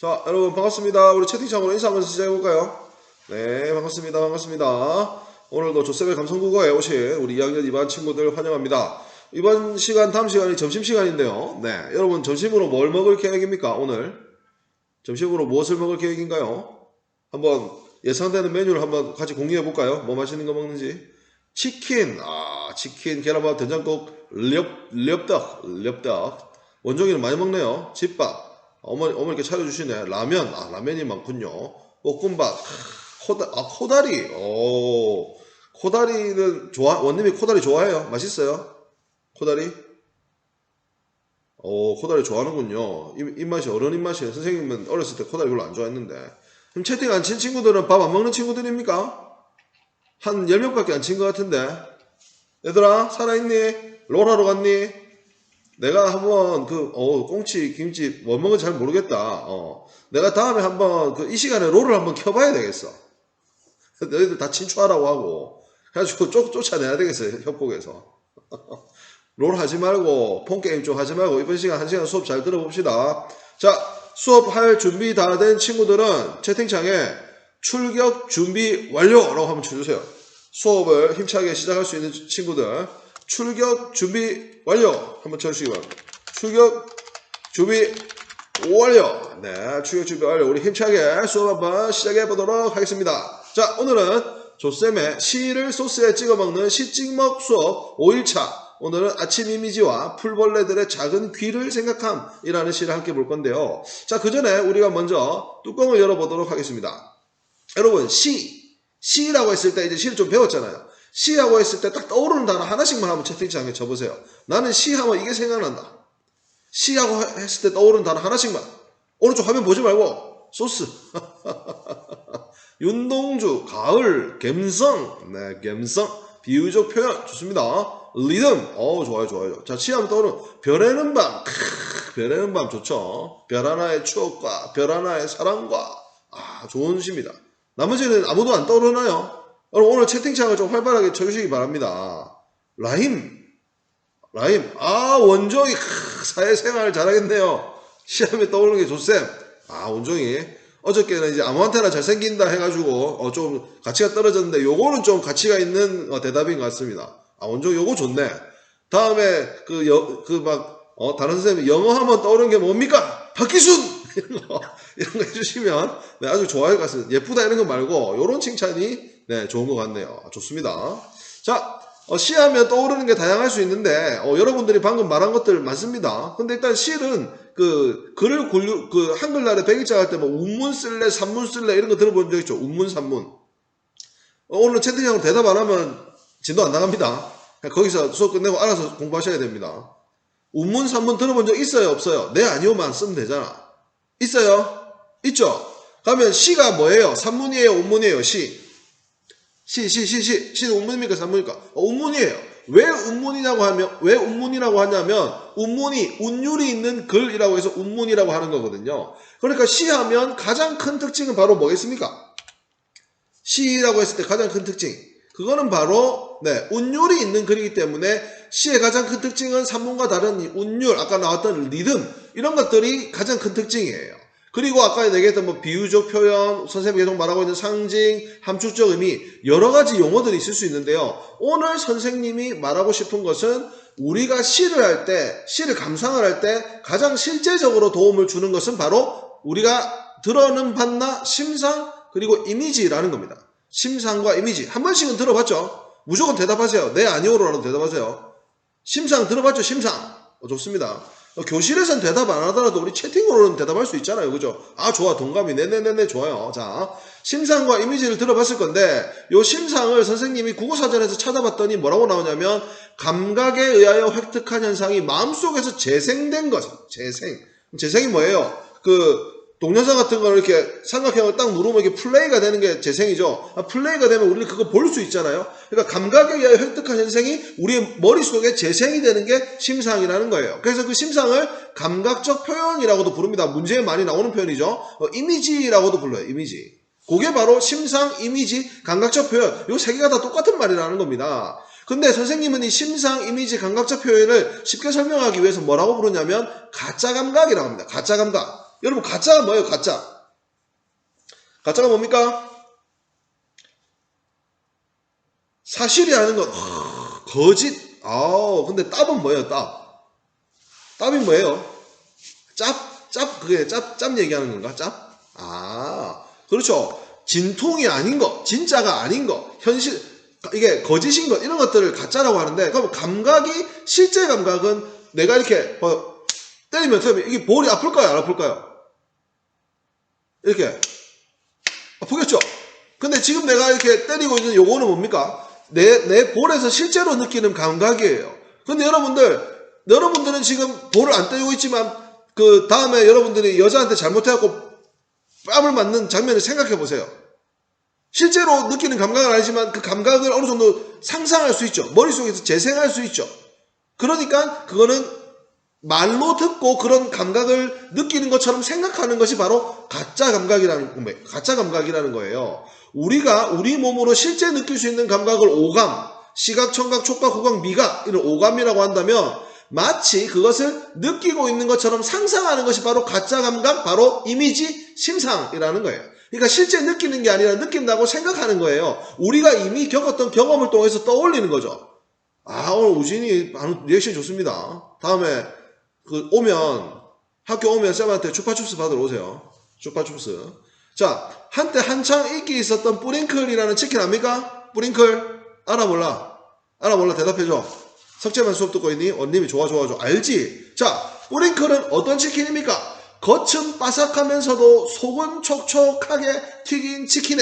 자, 여러분 반갑습니다. 우리 채팅창으로 인사하면서 시작해볼까요? 네, 반갑습니다. 오늘도 조셉의 감성국어에 오신 우리 2학년 2반 친구들 환영합니다. 이번 시간, 다음 시간이 점심시간인데요. 네, 여러분 점심으로 뭘 먹을 계획입니까? 오늘 점심으로 무엇을 먹을 계획인가요? 한번 예상되는 메뉴를 한번 같이 공유해볼까요? 뭐 맛있는 거 먹는지. 치킨, 치킨, 계란밥, 된장국, 렵떡. 원종이는 많이 먹네요. 집밥. 어머니께 차려주시네. 라면, 라면이 많군요. 볶음밥, 코다리. 코다리는 원님이 코다리 좋아해요? 맛있어요? 코다리? 코다리 좋아하는군요. 입맛이 어른 입맛이에요. 선생님은 어렸을 때 코다리 별로 안 좋아했는데. 그럼 채팅 안 친 친구들은 밥 안 먹는 친구들입니까? 한 10명밖에 안 친 것 같은데. 얘들아, 살아있니? 롤하러 갔니? 내가 한번 꽁치, 김치 뭐 먹은지 잘 모르겠다. 내가 다음에 한번 이 시간에 롤을 한번 켜봐야 되겠어. 너희들 다 친추하라고 하고. 그래가지고 쫓아내야 되겠어요. 협곡에서. 롤 하지 말고, 폰게임 좀 하지 말고, 이번 시간 1시간 수업 잘 들어봅시다. 자, 수업할 준비 다 된 친구들은 채팅창에 출격 준비 완료라고 한번 쳐주세요. 수업을 힘차게 시작할 수 있는 친구들. 출격 준비 완료 한번 쳐주시기 바랍니다. 출격 준비 완료. 네, 출격 준비 완료. 우리 힘차게 수업 한번 시작해 보도록 하겠습니다. 자, 오늘은 조쌤의 시를 소스에 찍어 먹는 시찍먹 수업 5일차. 오늘은 아침 이미지와 풀벌레들의 작은 귀를 생각함이라는 시를 함께 볼 건데요. 자, 그 전에 우리가 먼저 뚜껑을 열어보도록 하겠습니다. 여러분, 시라고 했을 때 이제 시를 좀 배웠잖아요. 시하고 했을 때 딱 떠오르는 단어 하나씩만 한번 채팅창에 쳐보세요. 나는 시하면 이게 생각난다. 시하고 했을 때 떠오르는 단어 하나씩만. 오른쪽 화면 보지 말고 소스. 윤동주, 가을, 갬성. 네, 갬성. 비유적 표현 좋습니다. 리듬. 좋아요. 자, 시하면 떠오르는 별에는 밤. 별에는 밤 좋죠. 별 하나의 추억과 별 하나의 사랑과. 좋은 시입니다. 나머지는 아무도 안 떠오르나요? 여러분, 오늘 채팅창을 좀 활발하게 쳐주시기 바랍니다. 라임. 원종이, 사회생활 잘하겠네요. 시험에 떠오르는 게 좋쌤. 원종이. 어저께는 이제 아무한테나 잘생긴다 해가지고, 좀 가치가 떨어졌는데, 요거는 좀 가치가 있는 대답인 것 같습니다. 원종 요거 좋네. 다음에, 다른 선생님이 영어 하면 떠오르는 게 뭡니까? 박기순! 이런 거 해주시면, 네, 아주 좋아할 것 같습니다. 예쁘다 이런 거 말고, 요런 칭찬이 네, 좋은 것 같네요. 좋습니다. 자, 시하면 떠오르는 게 다양할 수 있는데, 여러분들이 방금 말한 것들 많습니다. 근데 일단 시는 글을 한글날에 백일자 할 때 운문 쓸래, 산문 쓸래 이런 거 들어본 적 있죠? 운문, 산문. 오늘 채팅창으로 대답 안 하면 진도 안 나갑니다. 거기서 수업 끝내고 알아서 공부하셔야 됩니다. 운문, 산문 들어본 적 있어요? 없어요? 네, 아니요만 쓰면 되잖아. 있어요? 있죠? 그러면 시가 뭐예요? 산문이에요? 운문이에요? 시는 운문입니까? 산문입니까? 운문이에요. 왜 운문이라고 하냐면, 운문이, 운율이 있는 글이라고 해서 운문이라고 하는 거거든요. 그러니까 시하면 가장 큰 특징은 바로 뭐겠습니까? 시라고 했을 때 가장 큰 특징. 그거는 바로, 운율이 있는 글이기 때문에 시의 가장 큰 특징은 산문과 다른 운율, 아까 나왔던 리듬, 이런 것들이 가장 큰 특징이에요. 그리고 아까 얘기했던 비유적 표현, 선생님이 계속 말하고 있는 상징, 함축적 의미, 여러 가지 용어들이 있을 수 있는데요. 오늘 선생님이 말하고 싶은 것은 우리가 시를 할 때, 시를 감상을 할 때 가장 실제적으로 도움을 주는 것은 바로 우리가 들어는 봤나 심상 그리고 이미지라는 겁니다. 심상과 이미지. 한 번씩은 들어봤죠? 무조건 대답하세요. 네, 아니오로라도 대답하세요. 심상 들어봤죠? 심상. 좋습니다. 교실에서는 대답 안 하더라도 우리 채팅으로는 대답할 수 있잖아요. 그죠? 좋아. 동감이. 네네네네. 좋아요. 자, 심상과 이미지를 들어봤을 건데, 요 심상을 선생님이 국어사전에서 찾아봤더니 뭐라고 나오냐면, 감각에 의하여 획득한 현상이 마음속에서 재생된 것. 재생이 뭐예요? 동영상 같은 거를 이렇게 삼각형을 딱 누르면 이게 플레이가 되는 게 재생이죠. 플레이가 되면 우리는 그거 볼 수 있잖아요. 그러니까 감각에 의하여 획득한 현상이 우리의 머릿속에 재생이 되는 게 심상이라는 거예요. 그래서 그 심상을 감각적 표현이라고도 부릅니다. 문제에 많이 나오는 표현이죠. 이미지라고도 불러요. 이미지. 그게 바로 심상, 이미지, 감각적 표현. 요 세 개가 다 똑같은 말이라는 겁니다. 근데 선생님은 이 심상, 이미지, 감각적 표현을 쉽게 설명하기 위해서 뭐라고 부르냐면 가짜 감각이라고 합니다. 가짜 감각. 여러분 가짜가 뭐예요? 가짜. 가짜가 뭡니까? 사실이 아닌 것. 거짓. 근데 짭은 뭐예요? 짭. 짭이 뭐예요? 그게 짭 얘기하는 건가? 짭? 그렇죠. 진통이 아닌 거, 진짜가 아닌 거, 현실, 이게 거짓인 것, 이런 것들을 가짜라고 하는데, 그럼 감각이, 실제 감각은 내가 이렇게, 때리면 이게 볼이 아플까요? 안 아플까요? 이렇게. 아프겠죠? 근데 지금 내가 이렇게 때리고 있는 요거는 뭡니까? 내 볼에서 실제로 느끼는 감각이에요. 근데 여러분들은 지금 볼을 안 때리고 있지만, 그 다음에 여러분들이 여자한테 잘못해갖고 뺨을 맞는 장면을 생각해 보세요. 실제로 느끼는 감각은 아니지만 그 감각을 어느 정도 상상할 수 있죠. 머릿속에서 재생할 수 있죠. 그러니까 그거는 말로 듣고 그런 감각을 느끼는 것처럼 생각하는 것이 바로 가짜 감각이라는 거예요. 우리가 우리 몸으로 실제 느낄 수 있는 감각을 오감, 시각, 청각, 촉각, 후각, 미각, 이런 오감이라고 한다면 마치 그것을 느끼고 있는 것처럼 상상하는 것이 바로 가짜 감각, 바로 이미지 심상이라는 거예요. 그러니까 실제 느끼는 게 아니라 느낀다고 생각하는 거예요. 우리가 이미 겪었던 경험을 통해서 떠올리는 거죠. 오늘 우진이 리액션 좋습니다. 다음에 학교 오면 쌤한테 추파춥스 받으러 오세요. 추파춥스. 자, 한때 한창 인기 있었던 뿌링클이라는 치킨 압니까? 뿌링클? 알아 몰라? 대답해줘. 석재만 수업 듣고 있니? 언님이 좋아. 알지? 자, 뿌링클은 어떤 치킨입니까? 겉은 바삭하면서도 속은 촉촉하게 튀긴 치킨에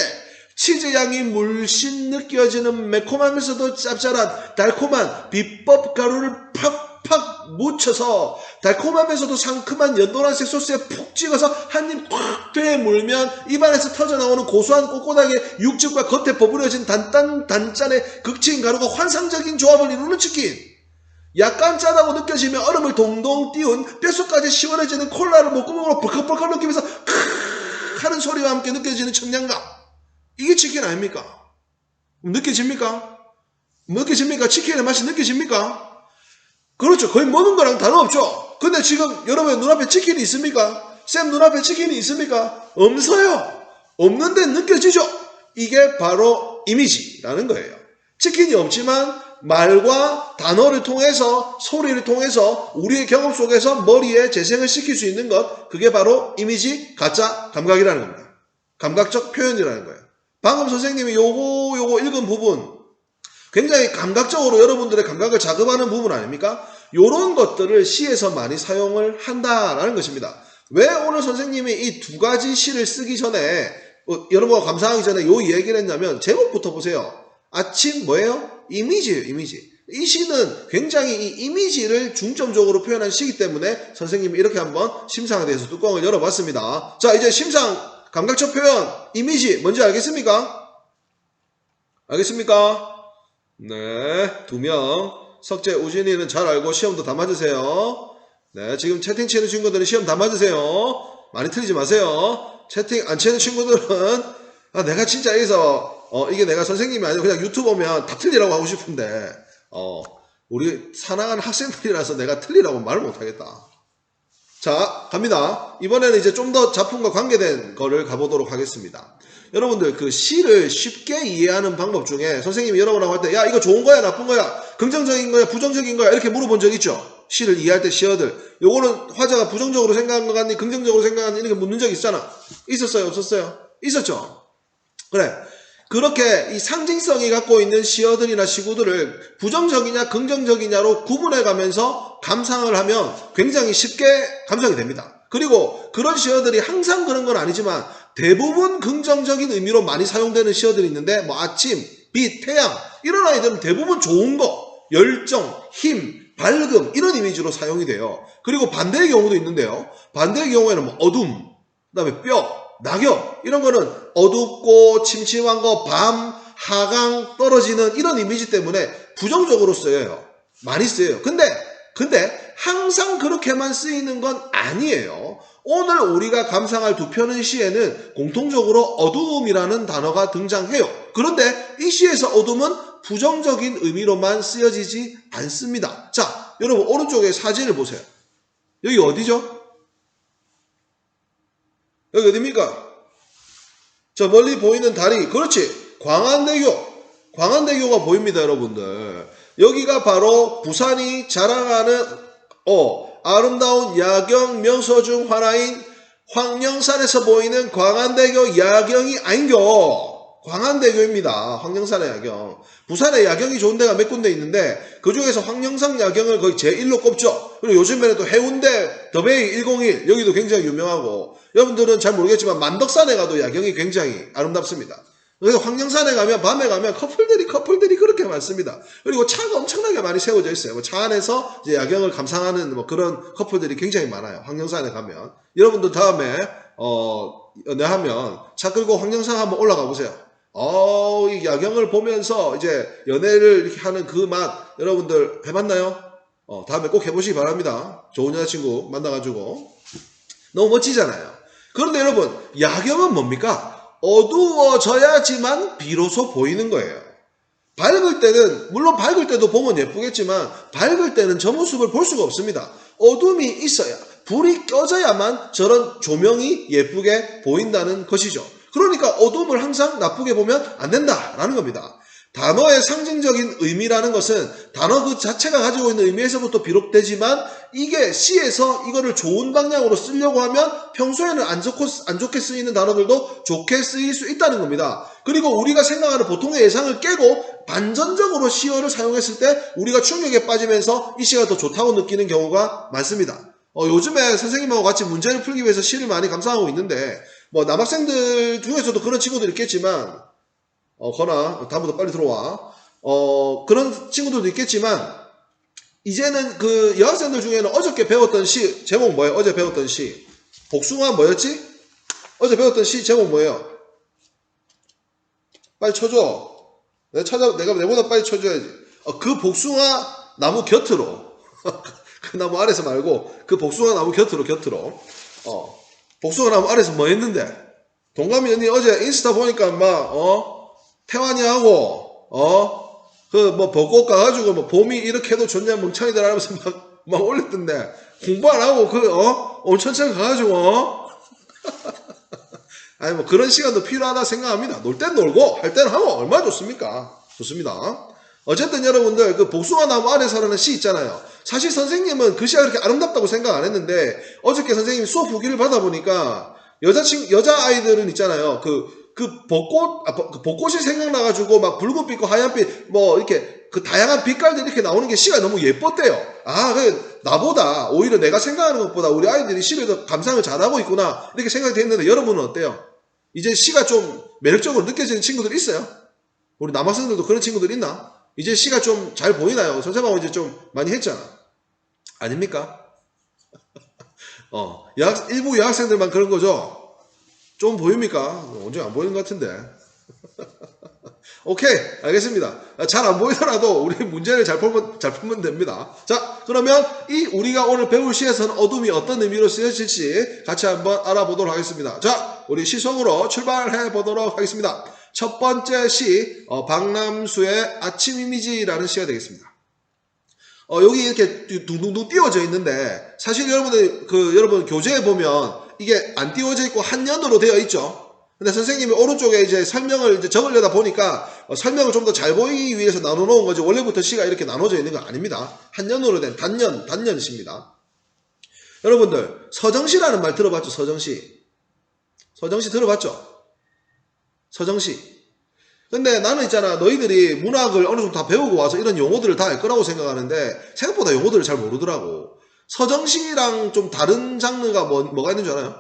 치즈 향이 물씬 느껴지는 매콤하면서도 짭짤한 달콤한 비법 가루를 팍팍 묻혀서 달콤하면서도 상큼한 연노란색 소스에 푹 찍어서 한 입 꽉 되물면 입안에서 터져나오는 고소한 꼬꼬닥의 육즙과 겉에 버무려진 단짠의 극치인 가루가 환상적인 조합을 이루는 치킨. 약간 짜다고 느껴지면 얼음을 동동 띄운 뼛속까지 시원해지는 콜라를 목구멍으로 벌컥벌컥 느끼면서 크으 하는 소리와 함께 느껴지는 청량감. 이게 치킨 아닙니까? 느껴집니까? 치킨의 맛이 느껴집니까? 그렇죠. 거의 먹은 거랑 다름없죠. 근데 지금 여러분 눈앞에 치킨이 있습니까? 쌤 눈앞에 치킨이 있습니까? 없어요. 없는데 느껴지죠? 이게 바로 이미지라는 거예요. 치킨이 없지만 말과 단어를 통해서, 소리를 통해서 우리의 경험 속에서 머리에 재생을 시킬 수 있는 것, 그게 바로 이미지, 가짜, 감각이라는 겁니다. 감각적 표현이라는 거예요. 방금 선생님이 요거 읽은 부분, 굉장히 감각적으로 여러분들의 감각을 자극하는 부분 아닙니까? 요런 것들을 시에서 많이 사용을 한다라는 것입니다. 왜 오늘 선생님이 이 두 가지 시를 쓰기 전에, 여러분과 감상하기 전에 요 얘기를 했냐면, 제목부터 보세요. 아침 뭐예요? 이미지예요, 이미지. 이 시는 굉장히 이 이미지를 중점적으로 표현한 시이기 때문에 선생님이 이렇게 한번 심상에 대해서 뚜껑을 열어봤습니다. 자, 이제 심상, 감각적 표현, 이미지, 뭔지 알겠습니까? 네, 2명. 석재, 우진이는 잘 알고 시험도 다 맞으세요. 네, 지금 채팅 치는 친구들은 시험 다 맞으세요. 많이 틀리지 마세요. 채팅 안 치는 친구들은, 내가 진짜 여기서 이게 내가 선생님이 아니고 그냥 유튜브 보면 다 틀리라고 하고 싶은데, 우리 사랑하는 학생들이라서 내가 틀리라고 말을 못하겠다. 자, 갑니다. 이번에는 이제 좀 더 작품과 관계된 거를 가보도록 하겠습니다. 여러분들 그 시를 쉽게 이해하는 방법 중에 선생님이 여러분하고 할 때, 야, 이거 좋은 거야, 나쁜 거야, 긍정적인 거야, 부정적인 거야, 이렇게 물어본 적 있죠? 시를 이해할 때 시어들. 요거는 화자가 부정적으로 생각한 것 같니, 긍정적으로 생각한 이렇게 묻는 적 있잖아. 있었어요, 없었어요? 있었죠? 그래. 그렇게 이 상징성이 갖고 있는 시어들이나 시구들을 부정적이냐 긍정적이냐로 구분해 가면서 감상을 하면 굉장히 쉽게 감상이 됩니다. 그리고 그런 시어들이 항상 그런 건 아니지만 대부분 긍정적인 의미로 많이 사용되는 시어들이 있는데, 뭐 아침, 빛, 태양, 이런 아이들은 대부분 좋은 거, 열정, 힘, 밝음, 이런 이미지로 사용이 돼요. 그리고 반대의 경우도 있는데요. 반대의 경우에는 뭐 어둠, 그다음에 뼈, 낙엽, 이런 거는 어둡고 침침한 거, 밤, 하강, 떨어지는 이런 이미지 때문에 부정적으로 쓰여요. 많이 쓰여요. 근데 항상 그렇게만 쓰이는 건 아니에요. 오늘 우리가 감상할 두 편의 시에는 공통적으로 어두움이라는 단어가 등장해요. 그런데 이 시에서 어둠은 부정적인 의미로만 쓰여지지 않습니다. 자, 여러분 오른쪽에 사진을 보세요. 여기 어디죠? 여기 어딥니까? 저 멀리 보이는 다리, 그렇지, 광안대교가 보입니다, 여러분들. 여기가 바로 부산이 자랑하는 아름다운 야경 명소 중 하나인 황령산에서 보이는 광안대교 야경이 아닌겨. 광안대교입니다. 황령산의 야경. 부산에 야경이 좋은 데가 몇 군데 있는데 그 중에서 황령산 야경을 거의 제1로 꼽죠. 그리고 요즘에는 또 해운대 더베이 101 여기도 굉장히 유명하고, 여러분들은 잘 모르겠지만 만덕산에 가도 야경이 굉장히 아름답습니다. 그래서 황령산에 가면 밤에 가면 커플들이 그렇게 많습니다. 그리고 차가 엄청나게 많이 세워져 있어요. 차 안에서 이제 야경을 감상하는 그런 커플들이 굉장히 많아요. 황령산에 가면. 여러분들 다음에 연애하면 차 끌고 황령산 한번 올라가 보세요. 이 야경을 보면서 이제 연애를 이렇게 하는 그 맛 여러분들 해봤나요? 다음에 꼭 해보시기 바랍니다. 좋은 여자친구 만나가지고. 너무 멋지잖아요. 그런데 여러분, 야경은 뭡니까? 어두워져야지만 비로소 보이는 거예요. 밝을 때는, 물론 밝을 때도 보면 예쁘겠지만 밝을 때는 저 모습을 볼 수가 없습니다. 어둠이 있어야, 불이 꺼져야만 저런 조명이 예쁘게 보인다는 것이죠. 그러니까 어둠을 항상 나쁘게 보면 안 된다라는 겁니다. 단어의 상징적인 의미라는 것은 단어 그 자체가 가지고 있는 의미에서부터 비롯되지만, 이게 시에서 이거를 좋은 방향으로 쓰려고 하면 평소에는 안 좋게 쓰이는 단어들도 좋게 쓰일 수 있다는 겁니다. 그리고 우리가 생각하는 보통의 예상을 깨고 반전적으로 시어를 사용했을 때 우리가 충격에 빠지면서 이 시가 더 좋다고 느끼는 경우가 많습니다. 요즘에 선생님하고 같이 문제를 풀기 위해서 시를 많이 감상하고 있는데, 남학생들 중에서도 그런 친구들 있겠지만, 건아, 다음부터 빨리 들어와. 그런 친구들도 있겠지만, 이제는 그 여학생들 중에는 어저께 배웠던 시, 제목 뭐예요? 어제 배웠던 시. 복숭아 뭐였지? 어제 배웠던 시 제목 뭐예요? 빨리 쳐줘. 내가 내보다 빨리 쳐줘야지. 그 복숭아 나무 곁으로. 그 나무 아래서 말고, 그 복숭아 나무 곁으로. 복숭아 나무 아래서 뭐 했는데? 동감이 언니 어제 인스타 보니까 태환이하고 벚꽃 가가지고 봄이 이렇게 해도 좋냐 멍청이들 하면서 막 올렸던데, 공부 안 하고 온천천 가가지고 아니 그런 시간도 필요하다 생각합니다. 놀 땐 놀고 할 때는 하고 얼마나 좋습니까? 좋습니다. 어쨌든 여러분들, 그 복숭아 나무 아래서라는 시 있잖아요. 사실 선생님은 그 시가 그렇게 아름답다고 생각 안 했는데, 어저께 선생님이 수업 후기를 받아보니까 여자아이들은 있잖아요. 벚꽃이 생각나가지고 막 붉은빛과 하얀빛, 이렇게 그 다양한 빛깔들이 이렇게 나오는 게 시가 너무 예뻤대요. 나보다, 오히려 내가 생각하는 것보다 우리 아이들이 시를 더 감상을 잘하고 있구나, 이렇게 생각이 됐는데, 여러분은 어때요? 이제 시가 좀 매력적으로 느껴지는 친구들 있어요? 우리 남학생들도 그런 친구들 있나? 이제 시가 좀 잘 보이나요? 선생님하고 이제 좀 많이 했잖아. 아닙니까? 일부 여학생들만 그런 거죠? 좀 보입니까? 언제 안 보이는 것 같은데. 오케이, 알겠습니다. 잘 안 보이더라도 우리 문제를 잘 풀면 됩니다. 자, 그러면 우리가 오늘 배울 시에서는 어둠이 어떤 의미로 쓰여질지 같이 한번 알아보도록 하겠습니다. 자, 우리 시 속으로 출발해 보도록 하겠습니다. 첫 번째 시, 박남수의 아침 이미지라는 시가 되겠습니다. 여기 이렇게 둥둥둥 띄워져 있는데, 사실 여러분 교재에 보면 이게 안 띄워져 있고 한연으로 되어 있죠. 근데 선생님이 오른쪽에 이제 설명을 이제 적으려다 보니까 설명을 좀 더 잘 보이기 위해서 나눠 놓은 거지, 원래부터 시가 이렇게 나눠져 있는 거 아닙니다. 한연으로 된 단연시입니다. 여러분들, 서정시라는 말 들어봤죠? 서정시 들어봤죠? 서정시. 근데 나는 있잖아, 너희들이 문학을 어느 정도 다 배우고 와서 이런 용어들을 다 알 거라고 생각하는데 생각보다 용어들을 잘 모르더라고. 서정시랑 좀 다른 장르가 뭐가 있는 줄 알아요?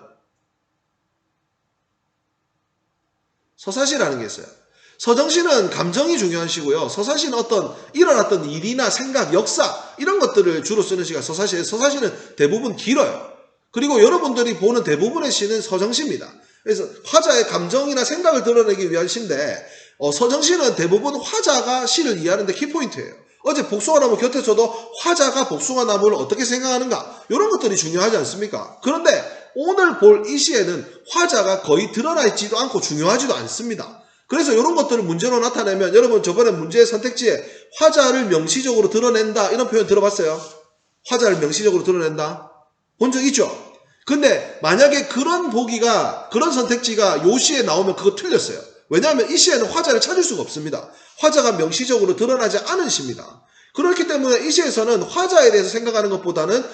서사시라는 게 있어요. 서정시는 감정이 중요한 시고요. 서사시는 일어났던 일이나 생각, 역사, 이런 것들을 주로 쓰는 시가 서사시예요. 서사시는 대부분 길어요. 그리고 여러분들이 보는 대부분의 시는 서정시입니다. 그래서 화자의 감정이나 생각을 드러내기 위한 시인데, 서정시는 대부분 화자가 시를 이해하는데 키포인트예요. 어제 복숭아나무 곁에서도 화자가 복숭아나무를 어떻게 생각하는가, 이런 것들이 중요하지 않습니까? 그런데 오늘 볼 이 시에는 화자가 거의 드러나 있지도 않고 중요하지도 않습니다. 그래서 이런 것들을 문제로 나타내면, 여러분 저번에 문제의 선택지에 화자를 명시적으로 드러낸다, 이런 표현 들어봤어요? 화자를 명시적으로 드러낸다? 본 적 있죠? 근데 만약에 그런 보기가 그런 선택지가 요 시에 나오면 그거 틀렸어요. 왜냐하면 이 시에는 화자를 찾을 수가 없습니다. 화자가 명시적으로 드러나지 않은 시입니다. 그렇기 때문에 이 시에서는 화자에 대해서 생각하는 것보다는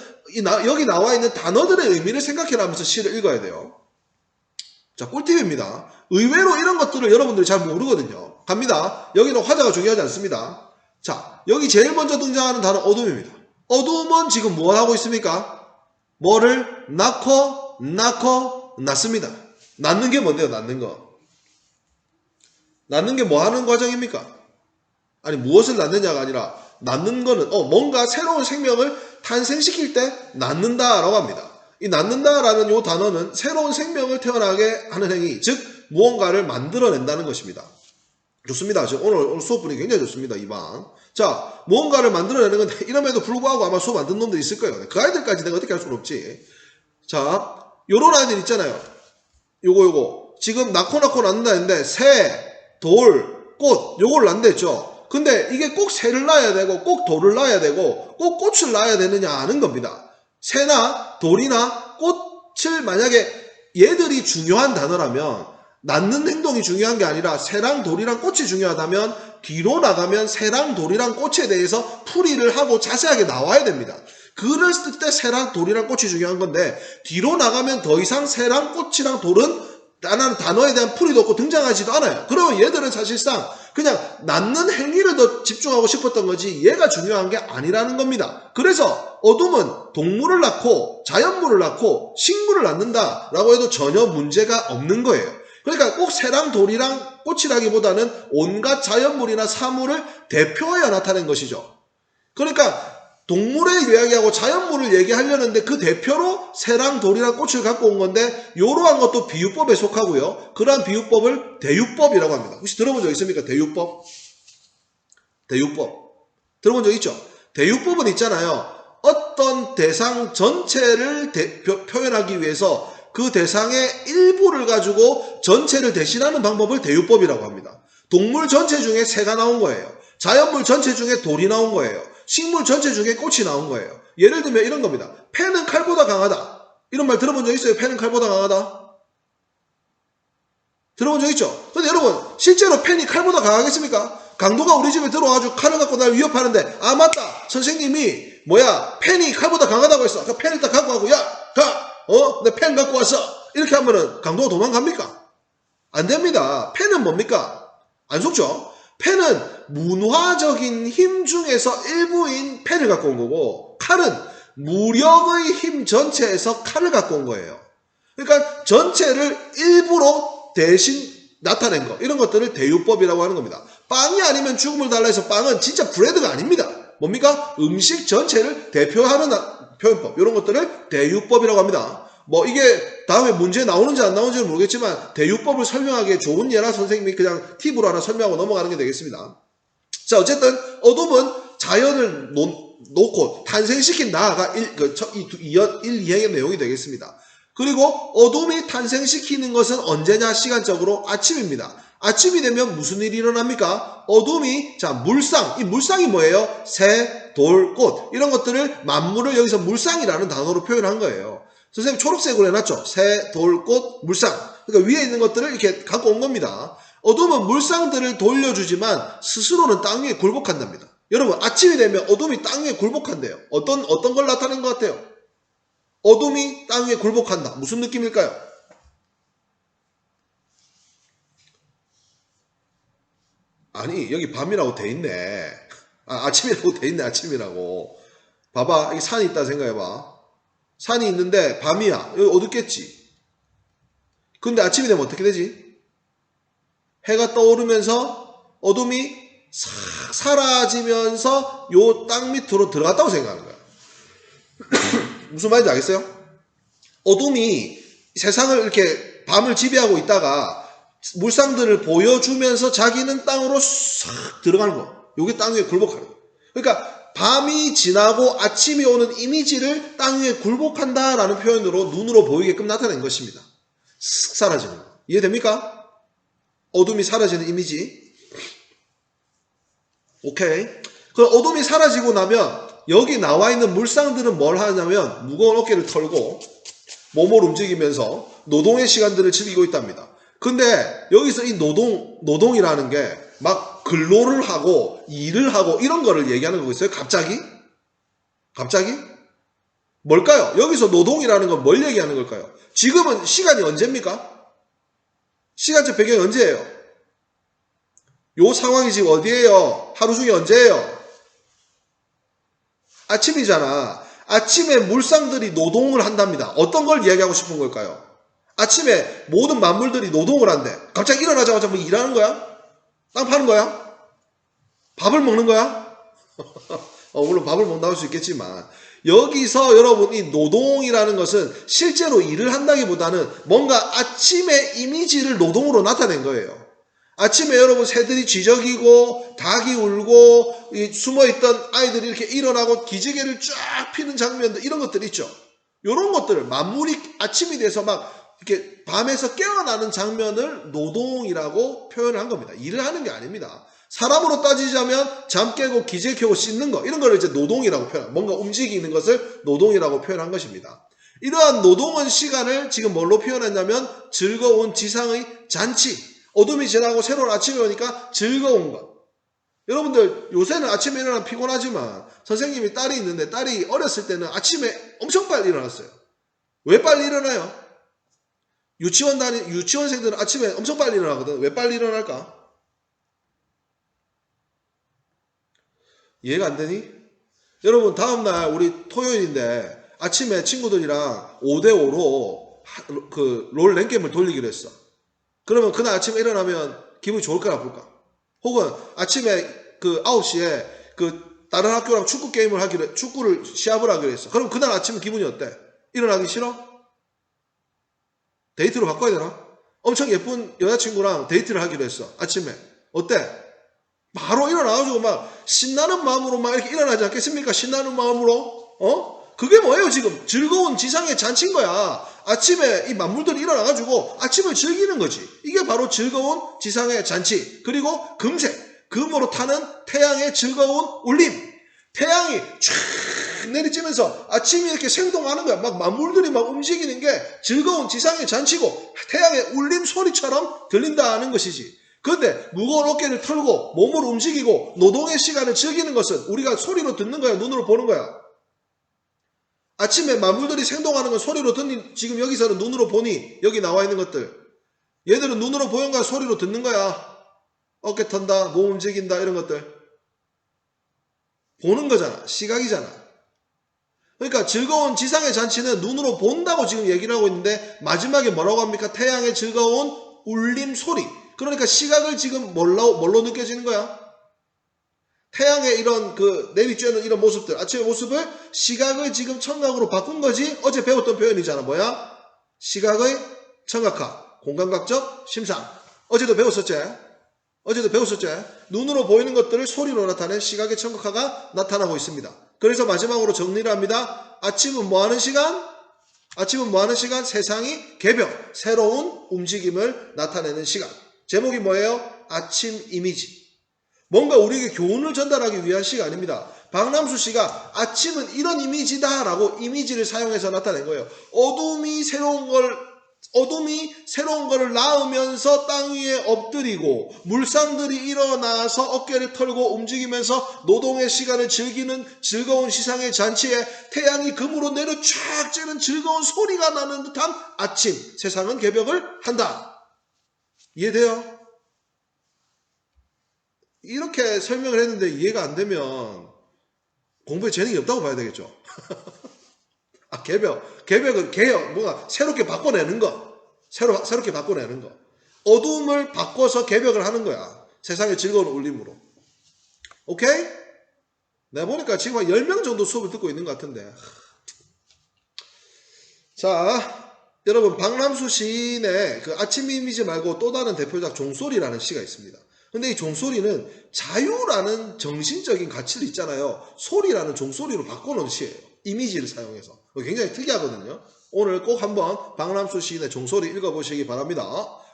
여기 나와 있는 단어들의 의미를 생각해나면서 시를 읽어야 돼요. 자, 꿀팁입니다. 의외로 이런 것들을 여러분들이 잘 모르거든요. 갑니다. 여기는 화자가 중요하지 않습니다. 자, 여기 제일 먼저 등장하는 단어 어둠입니다. 어둠은 지금 뭐 하고 있습니까? 뭐를 낳고 낳습니다. 낳는 게 뭔데요? 낳는 거. 낳는 게 뭐 하는 과정입니까? 아니 무엇을 낳느냐가 아니라 낳는 거는 뭔가 새로운 생명을 탄생시킬 때 낳는다라고 합니다. 이 낳는다라는 이 단어는 새로운 생명을 태어나게 하는 행위, 즉 무언가를 만들어낸다는 것입니다. 좋습니다. 오늘 수업 분위기 굉장히 좋습니다. 2반. 자, 무언가를 만들어내는 건 이름에도 불구하고 아마 수업 안 듣는 놈들이 있을 거예요. 그 아이들까지 내가 어떻게 할 수는 없지. 자, 요런 아이들 있잖아요. 요거. 지금 낳고 낳는다 했는데 새, 돌, 꽃, 요걸 낳는다 했죠. 근데 이게 꼭 새를 낳아야 되고 꼭 돌을 낳아야 되고 꼭 꽃을 낳아야 되느냐 하는 겁니다. 새나 돌이나 꽃을 만약에 얘들이 중요한 단어라면 낳는 행동이 중요한 게 아니라 새랑 돌이랑 꽃이 중요하다면 뒤로 나가면 새랑 돌이랑 꽃에 대해서 풀이를 하고 자세하게 나와야 됩니다. 글을 쓸 때 새랑 돌이랑 꽃이 중요한 건데 뒤로 나가면 더 이상 새랑 꽃이랑 돌은 단어에 대한 풀이도 없고 등장하지도 않아요. 그러면 얘들은 사실상 그냥 낳는 행위를 더 집중하고 싶었던 거지 얘가 중요한 게 아니라는 겁니다. 그래서 어둠은 동물을 낳고 자연물을 낳고 식물을 낳는다라고 해도 전혀 문제가 없는 거예요. 그러니까 꼭 새랑 돌이랑 꽃이라기보다는 온갖 자연물이나 사물을 대표하여 나타낸 것이죠. 그러니까 동물을 이야기하고 자연물을 얘기하려는데 그 대표로 새랑 돌이랑 꽃을 갖고 온 건데 이러한 것도 비유법에 속하고요. 그러한 비유법을 대유법이라고 합니다. 혹시 들어본 적 있습니까? 대유법. 대유법. 들어본 적 있죠? 대유법은 있잖아요. 어떤 대상 전체를 표현하기 위해서 그 대상의 일부를 가지고 전체를 대신하는 방법을 대유법이라고 합니다. 동물 전체 중에 새가 나온 거예요. 자연물 전체 중에 돌이 나온 거예요. 식물 전체 중에 꽃이 나온 거예요. 예를 들면 이런 겁니다. 패는 칼보다 강하다. 이런 말 들어본 적 있어요? 패는 칼보다 강하다. 들어본 적 있죠? 근데 여러분 실제로 펜이 칼보다 강하겠습니까? 강도가 우리 집에 들어와가지고 칼을 갖고 날 위협하는데 아 맞다 선생님이 펜이 칼보다 강하다고 했어. 그 펜을 딱 갖고 가고 야 가! 내 펜 갖고 왔어. 이렇게 하면은 강도가 도망갑니까? 안 됩니다. 펜은 뭡니까? 안 속죠? 펜은 문화적인 힘 중에서 일부인 펜을 갖고 온 거고 칼은 무력의 힘 전체에서 칼을 갖고 온 거예요. 그러니까 전체를 일부로 대신 나타낸 거 이런 것들을 대유법이라고 하는 겁니다. 빵이 아니면 죽음을 달라 해서 빵은 진짜 브레드가 아닙니다. 뭡니까? 음식 전체를 대표하는 표현법 이런 것들을 대유법이라고 합니다. 이게 다음에 문제 나오는지 안 나오는지는 모르겠지만 대유법을 설명하기에 좋은 예라 선생님이 그냥 팁으로 하나 설명하고 넘어가는 게 되겠습니다. 자 어쨌든 어둠은 자연을 놓고 탄생시킨 나아가 1, 2행의 내용이 되겠습니다. 그리고 어둠이 탄생시키는 것은 언제냐 시간적으로 아침입니다. 아침이 되면 무슨 일이 일어납니까? 어둠이 물상, 이 물상이 뭐예요? 새, 돌, 꽃 이런 것들을 만물을 여기서 물상이라는 단어로 표현한 거예요. 선생님 초록색으로 해놨죠? 새, 돌, 꽃, 물상. 그러니까 위에 있는 것들을 이렇게 갖고 온 겁니다. 어둠은 물상들을 돌려주지만 스스로는 땅 위에 굴복한답니다. 여러분 아침이 되면 어둠이 땅 위에 굴복한대요. 어떤 걸 나타낸 것 같아요? 어둠이 땅 위에 굴복한다. 무슨 느낌일까요? 아니 여기 밤이라고 돼 있네. 아침이라고 돼 있네. 아침이라고. 봐봐 여기 산이 있다 생각해봐. 산이 있는데 밤이야. 여기 어둡겠지. 근데 아침이 되면 어떻게 되지? 해가 떠오르면서 어둠이 싹 사라지면서 요 땅 밑으로 들어갔다고 생각하는 거야. 무슨 말인지 알겠어요? 어둠이 세상을 이렇게 밤을 지배하고 있다가 물상들을 보여주면서 자기는 땅으로 싹 들어가는 거. 요게 땅 위에 굴복하는 거. 그러니까 밤이 지나고 아침이 오는 이미지를 땅 위에 굴복한다라는 표현으로 눈으로 보이게끔 나타낸 것입니다. 쓱 사라지는 거. 이해됩니까? 어둠이 사라지는 이미지. 오케이. 그럼 어둠이 사라지고 나면 여기 나와 있는 물상들은 뭘 하냐면 무거운 어깨를 털고 몸을 움직이면서 노동의 시간들을 즐기고 있답니다. 근데 여기서 이 노동이라는 게 막 근로를 하고 일을 하고 이런 거를 얘기하는 거겠어요? 갑자기? 뭘까요? 여기서 노동이라는 건 뭘 얘기하는 걸까요? 지금은 시간이 언제입니까? 시간적 배경이 언제예요? 요 상황이 지금 어디예요? 하루 중에 언제예요? 아침이잖아. 아침에 물상들이 노동을 한답니다. 어떤 걸 이야기하고 싶은 걸까요? 아침에 모든 만물들이 노동을 한대. 갑자기 일어나자마자 뭐 일하는 거야? 땅 파는 거야? 밥을 먹는 거야? 물론 밥을 먹는다고 할 수 있겠지만 여기서 여러분이 노동이라는 것은 실제로 일을 한다기보다는 뭔가 아침의 이미지를 노동으로 나타낸 거예요. 아침에 여러분 새들이 쥐저기고 닭이 울고 숨어있던 아이들이 이렇게 일어나고 기지개를 쫙 피는 장면들 이런 것들 있죠. 이런 것들을 만물이 아침이 돼서 막 이렇게 밤에서 깨어나는 장면을 노동이라고 표현을 한 겁니다. 일을 하는 게 아닙니다. 사람으로 따지자면 잠 깨고 기재 켜고 씻는 거 이런 거를 이제 노동이라고 표현, 뭔가 움직이는 것을 노동이라고 표현한 것입니다. 이러한 노동은 시간을 지금 뭘로 표현했냐면 즐거운 지상의 잔치, 어둠이 지나고 새로운 아침이 오니까 즐거운 것. 여러분들 요새는 아침에 일어나면 피곤하지만 선생님이 딸이 있는데 딸이 어렸을 때는 아침에 엄청 빨리 일어났어요. 왜 빨리 일어나요? 유치원생들은 아침에 엄청 빨리 일어나거든. 왜 빨리 일어날까? 이해가 안 되니? 여러분 다음날 우리 토요일인데 아침에 친구들이랑 5대5로 그 롤 랭게임을 돌리기로 했어. 그러면 그날 아침에 일어나면 기분이 좋을까 나쁠까? 혹은 아침에 그 9시에 그 다른 학교랑 축구를 시합을 하기로 했어. 그럼 그날 아침 기분이 어때? 일어나기 싫어? 데이트로 바꿔야 되나? 엄청 예쁜 여자친구랑 데이트를 하기로 했어. 아침에. 어때? 바로 일어나가지고 막 신나는 마음으로 막 이렇게 일어나지 않겠습니까? 신나는 마음으로. 그게 뭐예요 지금? 즐거운 지상의 잔치인 거야. 아침에 이 만물들이 일어나가지고 아침을 즐기는 거지. 이게 바로 즐거운 지상의 잔치. 그리고 금으로 타는 태양의 즐거운 울림. 태양이 쫙 내리쬐면서 아침이 이렇게 생동하는 거야. 막 만물들이 막 움직이는 게 즐거운 지상의 잔치고 태양의 울림 소리처럼 들린다는 것이지. 그런데 무거운 어깨를 털고 몸을 움직이고 노동의 시간을 즐기는 것은 우리가 소리로 듣는 거야, 눈으로 보는 거야. 아침에 만물들이 생동하는 건 소리로 듣니, 지금 여기서는 눈으로 보니 여기 나와 있는 것들. 얘들은 눈으로 보는 거야, 소리로 듣는 거야. 어깨 턴다, 몸 움직인다 이런 것들. 보는 거잖아. 시각이잖아. 그러니까 즐거운 지상의 잔치는 눈으로 본다고 지금 얘기를 하고 있는데 마지막에 뭐라고 합니까? 태양의 즐거운 울림 소리. 그러니까 시각을 지금 뭘로 느껴지는 거야? 태양의 이런 그 내리쬐는 이런 모습들, 아침의 모습을 시각을 지금 청각으로 바꾼 거지. 어제 배웠던 표현이잖아. 뭐야? 시각의 청각화, 공감각적 심상. 어제도 배웠었지? 눈으로 보이는 것들을 소리로 나타낸 시각의 청각화가 나타나고 있습니다. 그래서 마지막으로 정리를 합니다. 아침은 뭐 하는 시간? 세상이 개벽, 새로운 움직임을 나타내는 시간. 제목이 뭐예요? 아침 이미지. 뭔가 우리에게 교훈을 전달하기 위한 시간입니다. 박남수 씨가 아침은 이런 이미지다 라고 이미지를 사용해서 나타낸 거예요. 어둠이 새로운 거를 낳으면서 땅 위에 엎드리고 물상들이 일어나서 어깨를 털고 움직이면서 노동의 시간을 즐기는 즐거운 시상의 잔치에 태양이 금으로 내려 쫙 쬐는 즐거운 소리가 나는 듯한 아침. 세상은 개벽을 한다. 이해돼요? 이렇게 설명을 했는데 이해가 안 되면 공부에 재능이 없다고 봐야 되겠죠. 개벽은 개혁, 뭔가 새롭게 바꿔내는 거. 새롭게 바꿔내는 거. 어둠을 바꿔서 개벽을 하는 거야. 세상의 즐거운 울림으로. 오케이? 내가 보니까 지금 한 10명 정도 수업을 듣고 있는 것 같은데. 자, 여러분 박남수 시인의 그 아침 이미지 말고 또 다른 대표작 종소리라는 시가 있습니다. 근데 이 종소리는 자유라는 정신적인 가치를 있잖아요. 소리라는 종소리로 바꿔놓은 시예요. 이미지를 사용해서. 굉장히 특이하거든요. 오늘 꼭 한번 박남수 시인의 종소리 읽어보시기 바랍니다.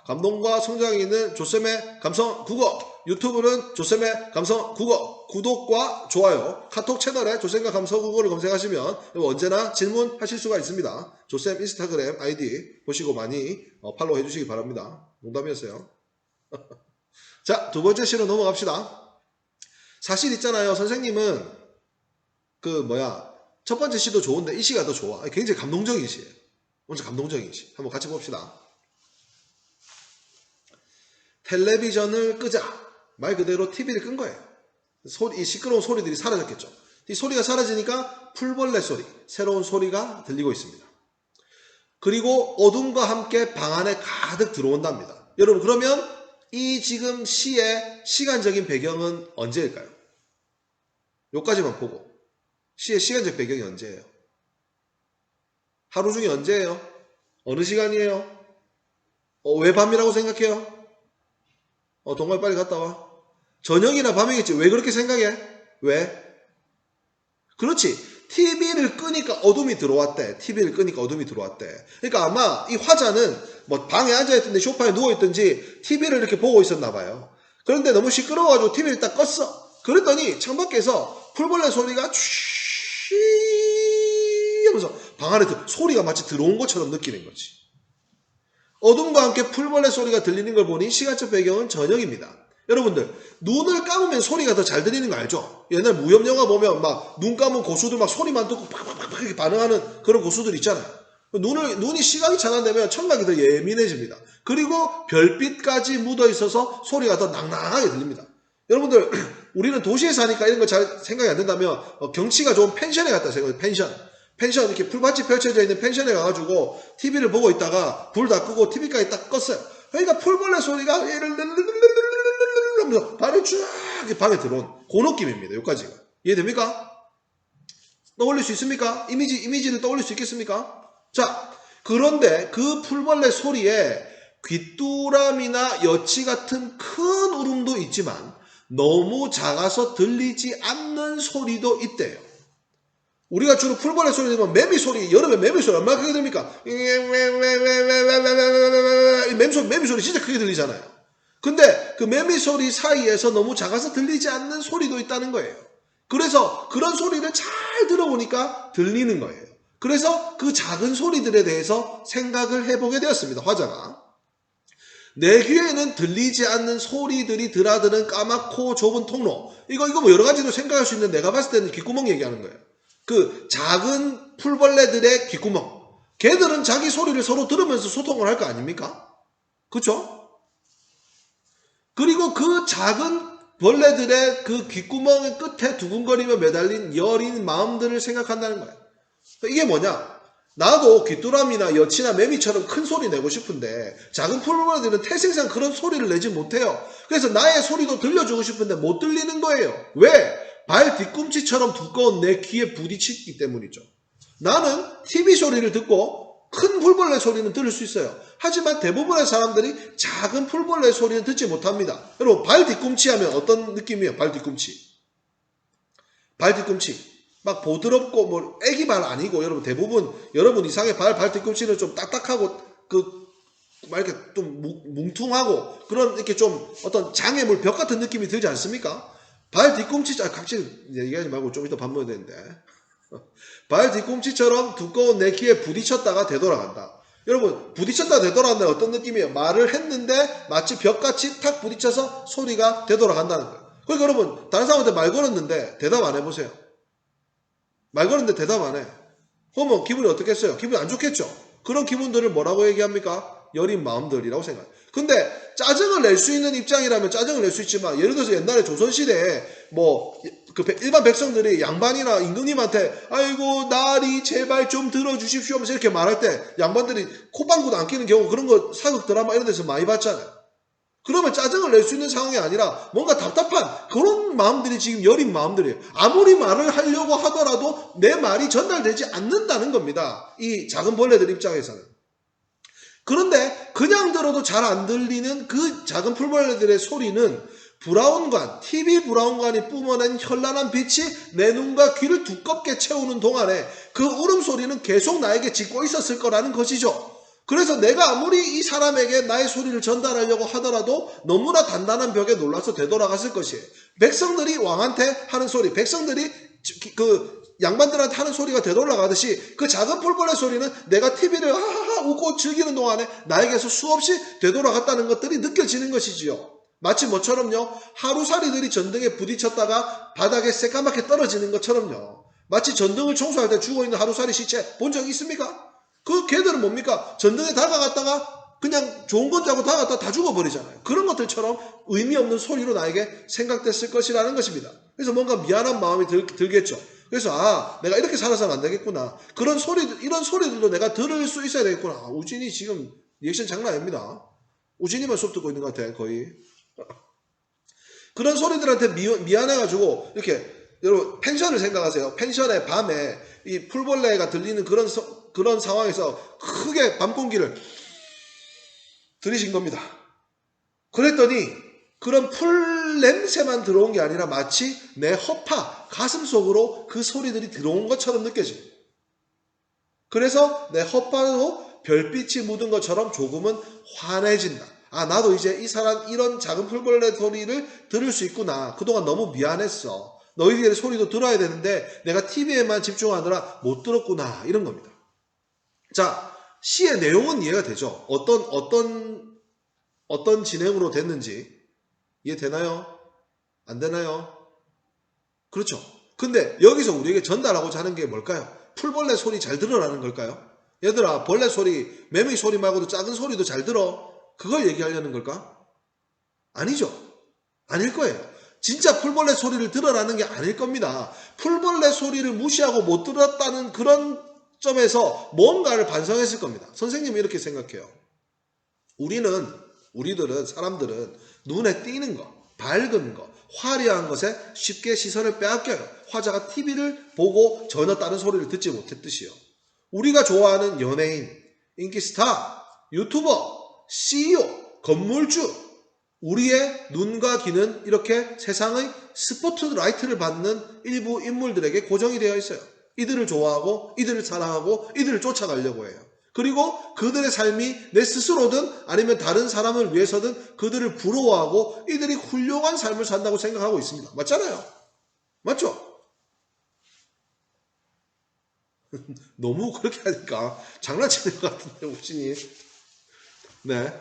감동과 성장이 있는 조쌤의 감성 국어, 유튜브는 조쌤의 감성 국어, 구독과 좋아요, 카톡 채널에 조쌤과 감성 국어를 검색하시면 언제나 질문하실 수가 있습니다. 조쌤 인스타그램 아이디 보시고 많이 팔로우 해주시기 바랍니다. 농담이었어요. 자, 두 번째 시로 넘어갑시다. 사실 있잖아요. 선생님은 첫 번째 시도 좋은데 이 시가 더 좋아. 굉장히 감동적인 시예요. 먼저 감동적인 시. 한번 같이 봅시다. 텔레비전을 끄자. 말 그대로 TV를 끈 거예요. 이 시끄러운 소리들이 사라졌겠죠. 이 소리가 사라지니까 풀벌레 소리, 새로운 소리가 들리고 있습니다. 그리고 어둠과 함께 방 안에 가득 들어온답니다. 여러분, 그러면 이 지금 시의 시간적인 배경은 언제일까요? 요까지만 보고 시의 시간적 배경이 언제예요? 하루 중에 언제예요? 어느 시간이에요? 왜 밤이라고 생각해요? 동걸 빨리 갔다 와. 저녁이나 밤이겠지. 왜 그렇게 생각해? 왜? 그렇지. TV를 끄니까 어둠이 들어왔대. TV를 끄니까 어둠이 들어왔대. 그러니까 아마 이 화자는 뭐 방에 앉아있든지 소파에 누워있든지 TV를 이렇게 보고 있었나 봐요. 그런데 너무 시끄러워가지고 TV를 딱 껐어. 그랬더니 창밖에서 풀벌레 소리가 쉬 하면서 방 안에 소리가 마치 들어온 것처럼 느끼는 거지. 어둠과 함께 풀벌레 소리가 들리는 걸 보니 시간적 배경은 저녁입니다. 여러분들, 눈을 감으면 소리가 더 잘 들리는 거 알죠? 옛날 무협 영화 보면 막 눈 감은 고수들 막 소리만 듣고 팍팍팍 이렇게 반응하는 그런 고수들 있잖아요. 눈이 시각이 차단되면 청각이 더 예민해집니다. 그리고 별빛까지 묻어 있어서 소리가 더 낭낭하게 들립니다. 여러분들, 우리는 도시에 사니까 이런 거 잘 생각이 안 된다면 경치가 좋은 펜션에 갔다 생각해요. 펜션 이렇게 풀밭이 펼쳐져 있는 펜션에 가가지고 TV를 보고 있다가 불 다 끄고 TV까지 딱 껐어요. 그러니까 풀벌레 소리가 하면서 발이 쭉 방에 들어온 그 느낌입니다. 여기까지가. 이해됩니까? 떠올릴 수 있습니까? 이미지를 떠올릴 수 있겠습니까? 자, 그런데 그 풀벌레 소리에 귀뚜라미나 여치 같은 큰 울음도 있지만 너무 작아서 들리지 않는 소리도 있대요. 우리가 주로 풀벌레 소리 들으면 매미 소리, 여름에 매미 소리 얼마나 크게 들립니까? 매미 소리 진짜 크게 들리잖아요. 근데 그 매미 소리 사이에서 너무 작아서 들리지 않는 소리도 있다는 거예요. 그래서 그런 소리를 잘 들어보니까 들리는 거예요. 그래서 그 작은 소리들에 대해서 생각을 해보게 되었습니다. 화자가. 내 귀에는 들리지 않는 소리들이 드나드는 까맣고 좁은 통로. 이거 뭐 여러 가지로 생각할 수 있는, 내가 봤을 때는 귓구멍 얘기하는 거예요. 그 작은 풀벌레들의 귓구멍. 걔들은 자기 소리를 서로 들으면서 소통을 할 거 아닙니까? 그렇죠? 그리고 그 작은 벌레들의 그 귓구멍의 끝에 두근거리며 매달린 여린 마음들을 생각한다는 거예요. 이게 뭐냐? 나도 귀뚜라미나 여치나 매미처럼 큰 소리 내고 싶은데 작은 풀벌레들은 태생상 그런 소리를 내지 못해요. 그래서 나의 소리도 들려주고 싶은데 못 들리는 거예요. 왜? 발 뒤꿈치처럼 두꺼운 내 귀에 부딪히기 때문이죠. 나는 TV 소리를 듣고 큰 풀벌레 소리는 들을 수 있어요. 하지만 대부분의 사람들이 작은 풀벌레 소리는 듣지 못합니다. 여러분, 발 뒤꿈치 하면 어떤 느낌이에요? 발 뒤꿈치. 막 보드럽고 뭐 애기 발 아니고, 여러분 대부분 여러분 이상의 발 뒤꿈치는 좀 딱딱하고 막 이렇게 좀 뭉퉁하고 그런 이렇게 좀 어떤 장애물 벽 같은 느낌이 들지 않습니까? 발 뒤꿈치, 각질 얘기하지 말고 좀 이따 밥 먹어야 되는데. 발 뒤꿈치처럼 두꺼운 내 귀에 부딪혔다가 되돌아간다. 여러분, 부딪혔다가 되돌아간다는 어떤 느낌이에요? 말을 했는데 마치 벽같이 탁 부딪혀서 소리가 되돌아간다는 거예요. 그러니까 여러분, 다른 사람한테 말 걸었는데 대답 안 해보세요. 말 걸었는데 대답 안 해. 그러면 기분이 어떻겠어요? 기분이 안 좋겠죠? 그런 기분들을 뭐라고 얘기합니까? 여린 마음들이라고 생각해요. 근데 짜증을 낼 수 있는 입장이라면 짜증을 낼 수 있지만, 예를 들어서 옛날에 조선시대에 뭐 그 일반 백성들이 양반이나 임금님한테 아이고 나리 제발 좀 들어주십시오 하면서 이렇게 말할 때 양반들이 콧방구도 안 끼는 경우, 그런 거 사극 드라마 이런 데서 많이 봤잖아요. 그러면 짜증을 낼 수 있는 상황이 아니라 뭔가 답답한 그런 마음들이 지금 여린 마음들이에요. 아무리 말을 하려고 하더라도 내 말이 전달되지 않는다는 겁니다. 이 작은 벌레들 입장에서는. 그런데 그냥 들어도 잘 안 들리는 그 작은 풀벌레들의 소리는 브라운관, TV 브라운관이 뿜어낸 현란한 빛이 내 눈과 귀를 두껍게 채우는 동안에 그 울음소리는 계속 나에게 짖고 있었을 거라는 것이죠. 그래서 내가 아무리 이 사람에게 나의 소리를 전달하려고 하더라도 너무나 단단한 벽에 놀라서 되돌아갔을 것이에요. 백성들이 왕한테 하는 소리, 백성들이 그 양반들한테 하는 소리가 되돌아가듯이 그 작은 풀벌레 소리는 내가 TV를 하하하 웃고 즐기는 동안에 나에게서 수없이 되돌아갔다는 것들이 느껴지는 것이지요. 마치 뭐처럼요, 하루살이들이 전등에 부딪혔다가 바닥에 새까맣게 떨어지는 것처럼요. 마치 전등을 청소할 때 죽어있는 하루살이 시체 본 적 있습니까? 그 걔들은 뭡니까? 전등에 다가갔다가 그냥 좋은 건 자고 다가갔다가 다 죽어버리잖아요. 그런 것들처럼 의미 없는 소리로 나에게 생각됐을 것이라는 것입니다. 그래서 뭔가 미안한 마음이 들겠죠. 그래서 내가 이렇게 살아서는 안 되겠구나. 그런 소리들, 이런 소리들도 내가 들을 수 있어야 되겠구나. 우진이 지금 리액션 장난 아닙니다. 우진이만 수업 듣고 있는 것 같아, 거의. 그런 소리들한테 미안해가지고 이렇게 여러분 펜션을 생각하세요. 펜션에 밤에 이 풀벌레가 들리는 그런 상황에서 크게 밤 공기를 들이신 겁니다. 그랬더니 그런 풀 냄새만 들어온 게 아니라 마치 내 허파, 가슴 속으로 그 소리들이 들어온 것처럼 느껴져요. 그래서 내 허파도 별빛이 묻은 것처럼 조금은 환해진다. 나도 이제 이 사람 이런 작은 풀벌레 소리를 들을 수 있구나. 그동안 너무 미안했어. 너희들의 소리도 들어야 되는데 내가 TV에만 집중하느라 못 들었구나. 이런 겁니다. 자, 시의 내용은 이해가 되죠? 어떤 진행으로 됐는지 이해되나요? 안 되나요? 그렇죠. 근데 여기서 우리에게 전달하고자 하는 게 뭘까요? 풀벌레 소리 잘 들으라는 걸까요? 얘들아, 벌레 소리, 매미 소리 말고도 작은 소리도 잘 들어. 그걸 얘기하려는 걸까? 아니죠. 아닐 거예요. 진짜 풀벌레 소리를 들으라는 게 아닐 겁니다. 풀벌레 소리를 무시하고 못 들었다는 그런 점에서 뭔가를 반성했을 겁니다. 선생님이 이렇게 생각해요. 우리들은, 사람들은 눈에 띄는 거, 밝은 거, 화려한 것에 쉽게 시선을 빼앗겨요. 화자가 TV를 보고 전혀 다른 소리를 듣지 못했듯이요. 우리가 좋아하는 연예인, 인기 스타, 유튜버, CEO, 건물주, 우리의 눈과 귀는 이렇게 세상의 스포트라이트를 받는 일부 인물들에게 고정이 되어 있어요. 이들을 좋아하고 이들을 사랑하고 이들을 쫓아가려고 해요. 그리고 그들의 삶이 내 스스로든 아니면 다른 사람을 위해서든 그들을 부러워하고 이들이 훌륭한 삶을 산다고 생각하고 있습니다. 맞잖아요? 맞죠? 너무 그렇게 하니까 장난치는 것 같은데 우진이. 네.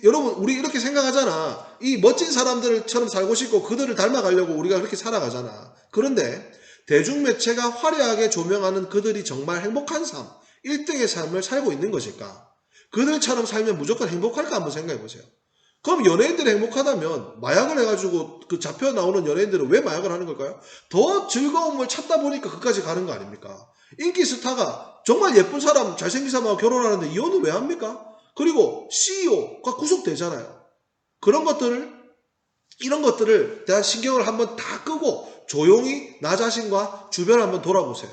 여러분 우리 이렇게 생각하잖아. 이 멋진 사람들처럼 살고 싶고 그들을 닮아가려고 우리가 그렇게 살아가잖아. 그런데 대중매체가 화려하게 조명하는 그들이 정말 행복한 삶, 1등의 삶을 살고 있는 것일까? 그들처럼 살면 무조건 행복할까 한번 생각해 보세요. 그럼 연예인들이 행복하다면 마약을 해가지고 그 잡혀 나오는 연예인들은 왜 마약을 하는 걸까요? 더 즐거움을 찾다 보니까 그까지 가는 거 아닙니까? 인기 스타가 정말 예쁜 사람, 잘생긴 사람하고 결혼하는데 이혼은 왜 합니까? 그리고 CEO가 구속되잖아요. 이런 것들을 대한 신경을 한번 다 끄고 조용히 나 자신과 주변을 한번 돌아보세요.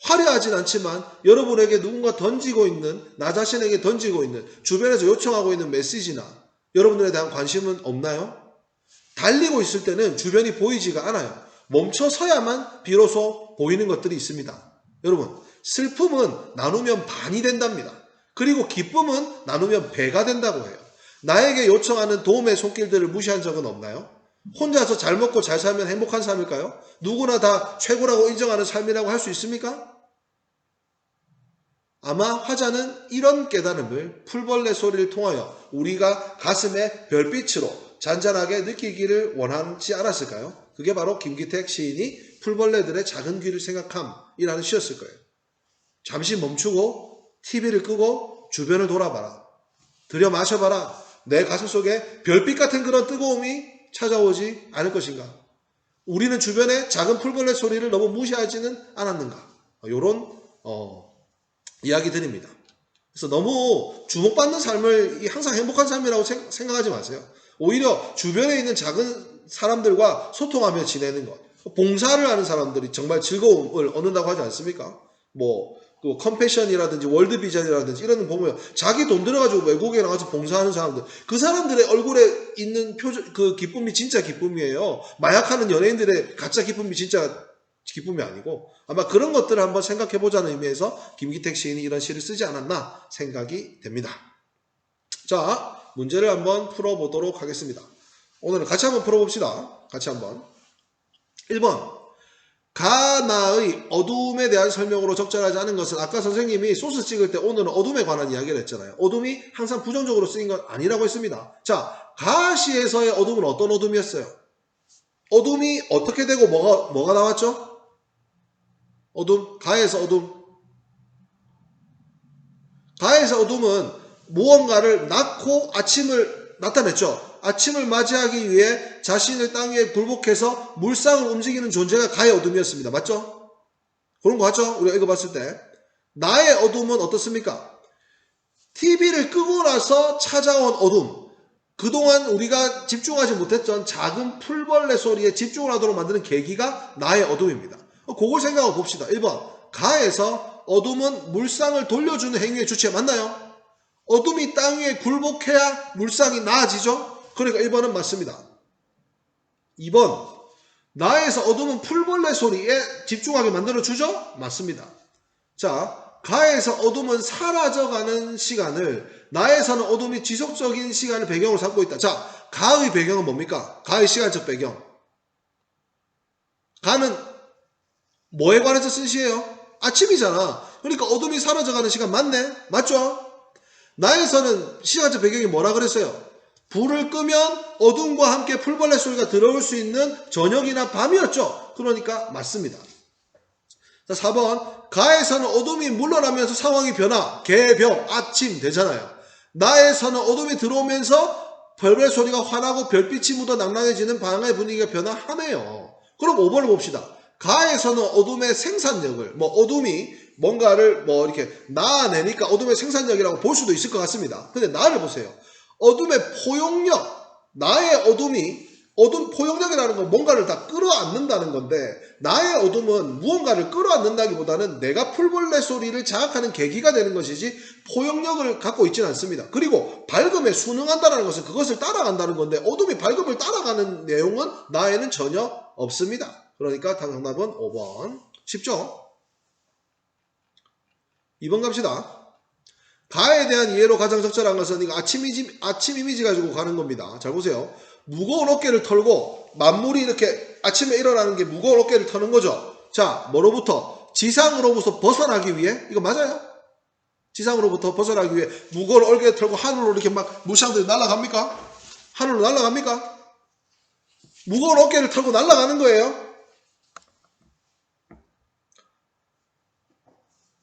화려하진 않지만 여러분에게 누군가 던지고 있는, 나 자신에게 던지고 있는, 주변에서 요청하고 있는 메시지나 여러분들에 대한 관심은 없나요? 달리고 있을 때는 주변이 보이지가 않아요. 멈춰서야만 비로소 보이는 것들이 있습니다. 여러분, 슬픔은 나누면 반이 된답니다. 그리고 기쁨은 나누면 배가 된다고 해요. 나에게 요청하는 도움의 손길들을 무시한 적은 없나요? 혼자서 잘 먹고 잘 살면 행복한 삶일까요? 누구나 다 최고라고 인정하는 삶이라고 할 수 있습니까? 아마 화자는 이런 깨달음을 풀벌레 소리를 통하여 우리가 가슴에 별빛으로 잔잔하게 느끼기를 원하지 않았을까요? 그게 바로 김기택 시인이 풀벌레들의 작은 귀를 생각함이라는 시였을 거예요. 잠시 멈추고 TV를 끄고 주변을 돌아봐라. 들여 마셔봐라. 내 가슴 속에 별빛 같은 그런 뜨거움이 찾아오지 않을 것인가? 우리는 주변의 작은 풀벌레 소리를 너무 무시하지는 않았는가? 이런 이야기들입니다. 그래서 너무 주목받는 삶을 항상 행복한 삶이라고 생각하지 마세요. 오히려 주변에 있는 작은 사람들과 소통하며 지내는 것. 봉사를 하는 사람들이 정말 즐거움을 얻는다고 하지 않습니까? 그 컴패션이라든지 월드비전이라든지 이런 거 보면 자기 돈 들어가지고 외국에 나가서 봉사하는 사람들, 그 사람들의 얼굴에 있는 그 기쁨이 진짜 기쁨이에요. 마약하는 연예인들의 가짜 기쁨이 진짜 기쁨이 아니고 아마 그런 것들을 한번 생각해보자는 의미에서 김기택 시인이 이런 시를 쓰지 않았나 생각이 됩니다. 자, 문제를 한번 풀어보도록 하겠습니다. 오늘은 같이 한번 풀어봅시다. 같이 한번. 1번. 가나의 어둠에 대한 설명으로 적절하지 않은 것은 아까 선생님이 소스 찍을 때 오늘은 어둠에 관한 이야기를 했잖아요. 어둠이 항상 부정적으로 쓰인 건 아니라고 했습니다. 자, 가시에서의 어둠은 어떤 어둠이었어요? 어둠이 어떻게 되고 뭐가 나왔죠? 어둠, 가에서 어둠. 가에서 어둠은 무언가를 낳고 아침을 나타냈죠. 아침을 맞이하기 위해 자신을 땅 위에 굴복해서 물상을 움직이는 존재가 가의 어둠이었습니다. 맞죠? 그런 거 같죠? 우리가 읽어봤을 때. 나의 어둠은 어떻습니까? TV를 끄고 나서 찾아온 어둠. 그동안 우리가 집중하지 못했던 작은 풀벌레 소리에 집중을 하도록 만드는 계기가 나의 어둠입니다. 그걸 생각해 봅시다. 1번. 가에서 어둠은 물상을 돌려주는 행위의 주체 맞나요? 어둠이 땅 위에 굴복해야 물상이 나아지죠? 그러니까 1번은 맞습니다. 2번. 나에서 어둠은 풀벌레 소리에 집중하게 만들어주죠? 맞습니다. 자, 가에서 어둠은 사라져가는 시간을 나에서는 어둠이 지속적인 시간을 배경으로 삼고 있다. 자, 가의 배경은 뭡니까? 가의 시간적 배경. 가는 뭐에 관해서 쓴 시예요? 아침이잖아. 그러니까 어둠이 사라져가는 시간 맞네? 맞죠? 나에서는 시간적 배경이 뭐라 그랬어요? 불을 끄면 어둠과 함께 풀벌레 소리가 들어올 수 있는 저녁이나 밤이었죠. 그러니까 맞습니다. 자, 4번. 가에서는 어둠이 물러나면서 상황이 변화, 개벽, 아침 되잖아요. 나에서는 어둠이 들어오면서 별별 소리가 환하고 별빛이 묻어 낭낭해지는 방의 분위기가 변화하네요. 그럼 5번을 봅시다. 가에서는 어둠의 생산력을, 어둠이 뭔가를 이렇게 나아내니까 어둠의 생산력이라고 볼 수도 있을 것 같습니다. 근데 나를 보세요. 어둠의 포용력, 나의 어둠이, 어둠 포용력이라는 건 뭔가를 다 끌어안는다는 건데, 나의 어둠은 무언가를 끌어안는다기보다는 내가 풀벌레 소리를 자극하는 계기가 되는 것이지 포용력을 갖고 있지는 않습니다. 그리고 밝음에 순응한다는 것은 그것을 따라간다는 건데, 어둠이 밝음을 따라가는 내용은 나에는 전혀 없습니다. 그러니까 정답은 5번. 쉽죠? 2번 갑시다. 가에 대한 이해로 가장 적절한 것은 이거 아침 이미지 가지고 가는 겁니다. 잘 보세요. 무거운 어깨를 털고 만물이 이렇게 아침에 일어나는 게 무거운 어깨를 터는 거죠. 자, 뭐로부터? 지상으로부터 벗어나기 위해? 이거 맞아요? 지상으로부터 벗어나기 위해 무거운 어깨를 털고 하늘로 이렇게 막 무쌍들이 날아갑니까? 하늘로 날아갑니까? 무거운 어깨를 털고 날아가는 거예요?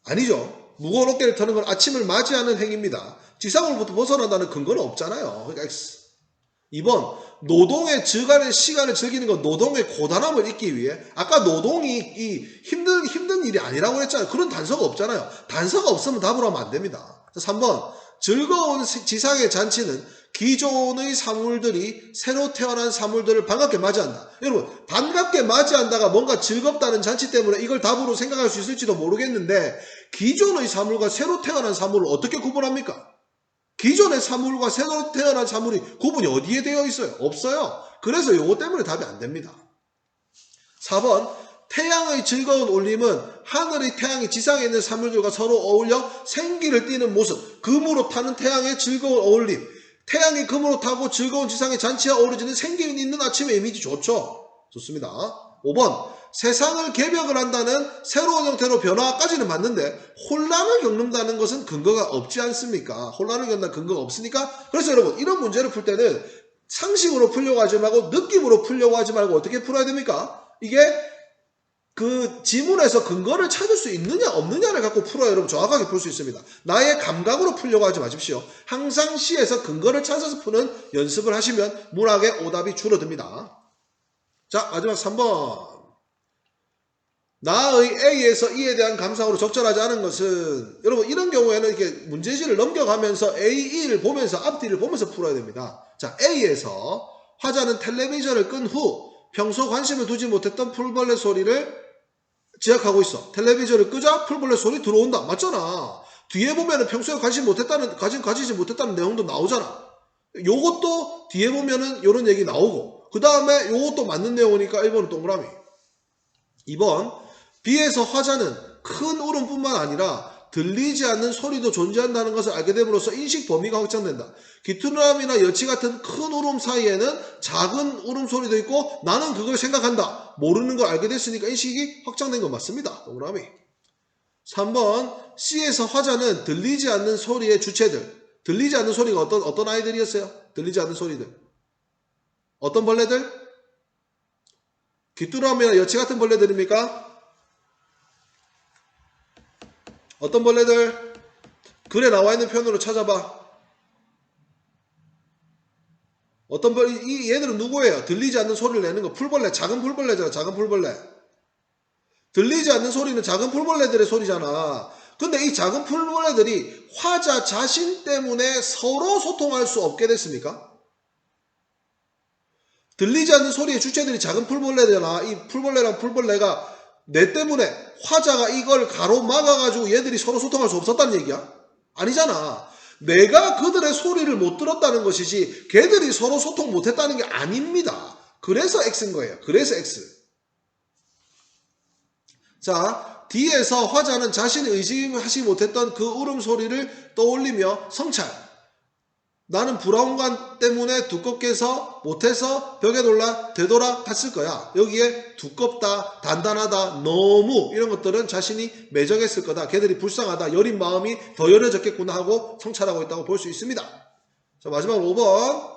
아니죠. 무거운 어깨를 터는 건 아침을 맞이하는 행위입니다. 지상으로부터 벗어난다는 근거는 없잖아요. 그러니까 X. 2번. 노동의 즐거운 시간을 즐기는 건 노동의 고단함을 잊기 위해. 아까 노동이 힘든 일이 아니라고 했잖아요. 그런 단서가 없잖아요. 단서가 없으면 답으로 하면 안 됩니다. 3번. 즐거운 지상의 잔치는 기존의 사물들이 새로 태어난 사물들을 반갑게 맞이한다. 여러분, 반갑게 맞이한다가 뭔가 즐겁다는 잔치 때문에 이걸 답으로 생각할 수 있을지도 모르겠는데, 기존의 사물과 새로 태어난 사물을 어떻게 구분합니까? 기존의 사물과 새로 태어난 사물이 구분이 어디에 되어 있어요? 없어요. 그래서 이거 때문에 답이 안 됩니다. 4번. 태양의 즐거운 울림은 하늘의 태양이 지상에 있는 사물들과 서로 어울려 생기를 띠는 모습, 금으로 타는 태양의 즐거운 어울림, 태양이 금으로 타고 즐거운 지상의 잔치와 어우러지는 생기 있는 아침의 이미지 좋죠? 좋습니다. 5번. 세상을 개벽을 한다는 새로운 형태로 변화까지는 맞는데 혼란을 겪는다는 것은 근거가 없지 않습니까? 혼란을 겪는다는 근거가 없으니까. 그래서 여러분, 이런 문제를 풀 때는 상식으로 풀려고 하지 말고 느낌으로 풀려고 하지 말고 어떻게 풀어야 됩니까? 이게 그 지문에서 근거를 찾을 수 있느냐 없느냐를 갖고 풀어야 여러분 정확하게 풀 수 있습니다. 나의 감각으로 풀려고 하지 마십시오. 항상 시에서 근거를 찾아서 푸는 연습을 하시면 문학의 오답이 줄어듭니다. 자, 마지막 3번. 나의 A에서 E에 대한 감상으로 적절하지 않은 것은, 여러분 이런 경우에는 이렇게 문제지를 넘겨가면서 A, E를 보면서 앞뒤를 보면서 풀어야 됩니다. 자, A에서 화자는 텔레비전을 끈 후 평소 관심을 두지 못했던 풀벌레 소리를 지각하고 있어. 텔레비전을 끄자 풀벌레 소리 들어온다. 맞잖아. 뒤에 보면은 평소에 가지지 못했다는 내용도 나오잖아. 요것도 뒤에 보면은 요런 얘기 나오고, 그 다음에 요것도 맞는 내용이니까 1번은 동그라미. 2번, B에서 화자는 큰 울음뿐만 아니라 들리지 않는 소리도 존재한다는 것을 알게 됨으로써 인식 범위가 확장된다. 귀뚜라미나 여치 같은 큰 울음 사이에는 작은 울음소리도 있고 나는 그걸 생각한다. 모르는 걸 알게 됐으니까 인식이 확장된 건 맞습니다. 동그라미. 3번, C에서 화자는 들리지 않는 소리의 주체들. 들리지 않는 소리가 어떤 아이들이었어요? 들리지 않는 소리들. 어떤 벌레들? 귀뚜라미나 여치 같은 벌레들입니까? 어떤 벌레들? 글에 나와 있는 표현으로 찾아봐. 어떤 벌레? 얘들은 누구예요? 들리지 않는 소리를 내는 거. 풀벌레. 작은 풀벌레잖아. 작은 풀벌레. 들리지 않는 소리는 작은 풀벌레들의 소리잖아. 근데 이 작은 풀벌레들이 화자 자신 때문에 서로 소통할 수 없게 됐습니까? 들리지 않는 소리의 주체들이 작은 풀벌레잖아. 이 풀벌레랑 풀벌레가 내 때문에 화자가 이걸 가로막아가지고 얘들이 서로 소통할 수 없었다는 얘기야? 아니잖아. 내가 그들의 소리를 못 들었다는 것이지 걔들이 서로 소통 못했다는 게 아닙니다. 그래서 X인 거예요. 그래서 X. 자, D에서 화자는 자신이 의식하지 못했던 그 울음소리를 떠올리며 성찰. 나는 불안감 때문에 두껍게 해서 못해서 벽에 놀라 되돌아 탔을 거야. 여기에 두껍다, 단단하다, 너무 이런 것들은 자신이 매정했을 거다. 걔들이 불쌍하다, 여린 마음이 더 여려졌겠구나 하고 성찰하고 있다고 볼 수 있습니다. 자, 마지막 5번.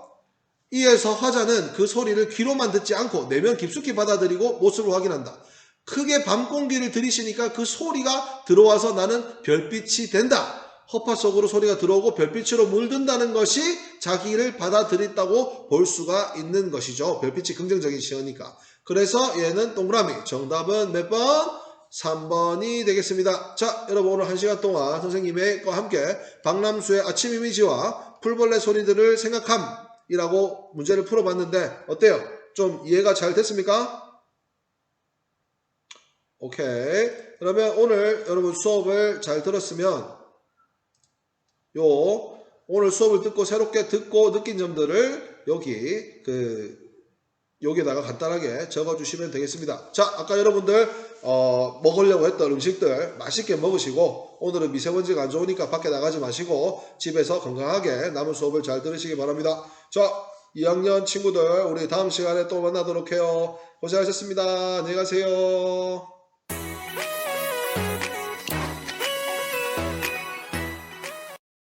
이에서 화자는 그 소리를 귀로만 듣지 않고 내면 깊숙이 받아들이고 모습을 확인한다. 크게 밤 공기를 들이쉬니까 그 소리가 들어와서 나는 별빛이 된다. 허파 속으로 소리가 들어오고 별빛으로 물든다는 것이 자기를 받아들였다고 볼 수가 있는 것이죠. 별빛이 긍정적인 시어니까. 그래서 얘는 동그라미. 정답은 몇 번? 3번이 되겠습니다. 자, 여러분 오늘 1시간 동안 선생님과 함께 박람수의 아침 이미지와 풀벌레 소리들을 생각함이라고 문제를 풀어봤는데 어때요? 좀 이해가 잘 됐습니까? 오케이. 그러면 오늘 여러분 수업을 잘 들었으면 오늘 수업을 듣고 새롭게 듣고 느낀 점들을 여기에다가 간단하게 적어주시면 되겠습니다. 자, 아까 여러분들 먹으려고 했던 음식들 맛있게 먹으시고 오늘은 미세먼지가 안 좋으니까 밖에 나가지 마시고 집에서 건강하게 남은 수업을 잘 들으시기 바랍니다. 자, 2학년 친구들 우리 다음 시간에 또 만나도록 해요. 고생하셨습니다. 안녕히 가세요.